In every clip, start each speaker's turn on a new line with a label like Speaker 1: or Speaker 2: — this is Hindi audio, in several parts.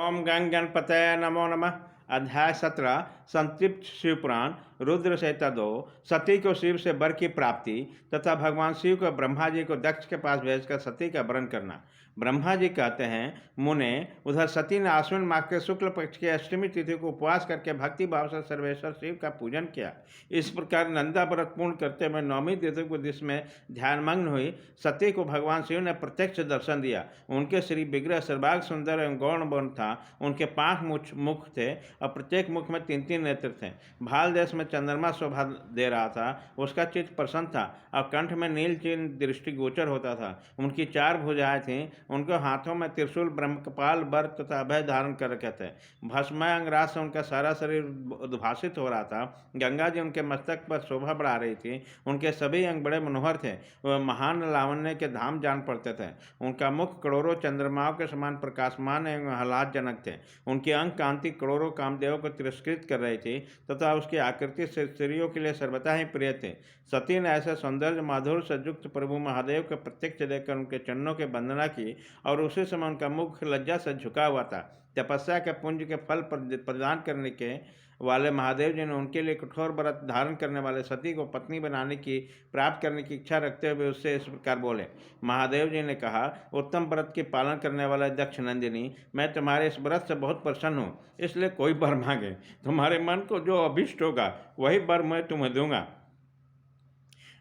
Speaker 1: ओम गंग गणपतये नमो नमः। अध्याय 17 संतृप्त शिवपुराण। रुद्र संहिता 2। सती को शिव से वर की प्राप्ति तथा भगवान शिव को ब्रह्मा जी को दक्ष के पास भेजकर सती का वरण करना। ब्रह्मा जी कहते हैं, मुने, उधर सती ने आश्विन मास के शुक्ल पक्ष की अष्टमी तिथि को उपवास करके भक्ति भाव से सर्वेश्वर शिव का पूजन किया। इस प्रकार नंदा व्रत पूर्ण करते हुए नौमी तिथि को जिसमें ध्यानमग्न हुई सती को भगवान शिव ने प्रत्यक्ष दर्शन दिया। उनके श्री विग्रह सर्वांग सुंदर एवं गौण वर्ण था। उनके 5 मुख थे और प्रत्येक मुख में 3-3 नेत्र थे। भाल देश में चंद्रमा शोभा दे रहा था। उसका चित्त प्रसन्न था और कंठ में नील चिन्ह दृष्टि गोचर होता था। उनकी 4 भुजाएं थीं। उनके हाथों में त्रिशूल, ब्रह्मकपाल, वर तथा अभय धारण कर रखे थे। भस्मय अंगराज से उनका सारा शरीर उद्भासित हो रहा था। गंगा जी उनके मस्तक पर शोभा बढ़ा रही थी। उनके सभी अंग बड़े मनोहर थे। वह महान लावण्य के धाम जान पड़ते थे। उनका मुख करोड़ों चंद्रमाओं के समान प्रकाशमान एवं आह्लादजनक थे। उनकी अंग कांति करोड़ों कामदेवों को तिरस्कृत कर रही थी तथा उसकी आकृति से स्त्रियों के लिए सर्वथा ही प्रिय थे। सती ने ऐसे सौंदर्य माधुर्य से युक्त प्रभु महादेव के प्रत्यक्ष देखकर उनके चरणों की वंदना की और उसी समय उनका मुख लज्जा से झुका हुआ था। तपस्या के पुंज के फल प्रदान करने के वाले महादेव जी ने उनके लिए कठोर व्रत धारण करने वाले सती को पत्नी बनाने की प्राप्त करने की इच्छा रखते हुए उससे इस प्रकार बोले। महादेव जी ने कहा, उत्तम व्रत के पालन करने वाला दक्ष नंदिनी, मैं तुम्हारे इस व्रत से बहुत प्रसन्न हूँ, इसलिए कोई वर मांगे। तुम्हारे मन को जो अभिष्ट होगा वही वर मैं तुम्हें दूंगा।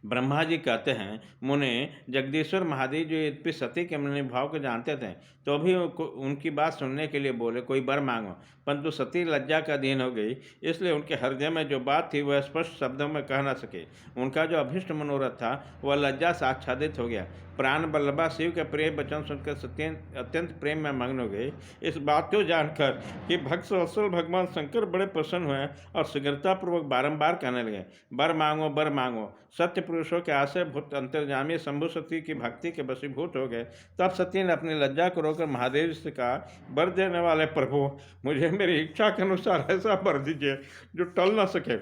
Speaker 1: ब्रह्मा जी कहते हैं, मुने, जगदीश्वर महादेव जी यद्यपि सती के मन भाव को जानते थे तो भी उनकी बात सुनने के लिए बोले, कोई वर मांगो। परंतु सती लज्जा का अधीन हो गई, इसलिए उनके हृदय में जो बात थी वह स्पष्ट शब्दों में कह न सके। उनका जो अभिष्ट मनोरथ था वह लज्जा से आच्छादित हो गया। प्राण बल्लभा शिव के प्रिय वचन सुनकर सती अत्यंत प्रेम में मग्न हो गई। इस बात को जानकर कि भक्त वत्सल भगवान शंकर बड़े प्रसन्न हुए और शीघ्रतापूर्वक बारंबार कहने लगे, वर मांगो, वर मांगो। सत्य पुरुषों के आशय भूत अंतर्जामी शंभु सती की भक्ति के वशीभूत हो गए। तब सती ने अपनी लज्जा को रोककर महादेव से कहा, वर देने वाले प्रभु, मुझे मेरी इच्छा के अनुसार ऐसा वर दीजिए जो टल न सके।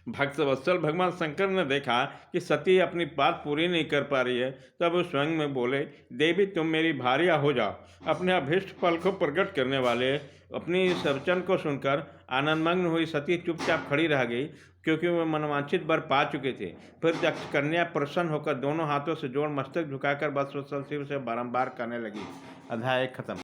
Speaker 1: भक्त वत्सल भगवान शंकर ने देखा कि सती अपनी बात पूरी नहीं कर पा रही है, तब वो स्वयं में बोले, देवी, तुम मेरी भार्या हो जाओ। अपने अभीष्ट फल को प्रकट करने वाले अपनी इस वचन को सुनकर आनंदमग्न हुई सती चुपचाप खड़ी रह गई, क्योंकि वह मनवांछित वर पा चुके थे। फिर दक्ष कन्या प्रसन्न होकर दोनों हाथों से जोड़ मस्तक झुकाकर वत्सल शिव से बारंबार कहने लगी। अध्याय खत्म।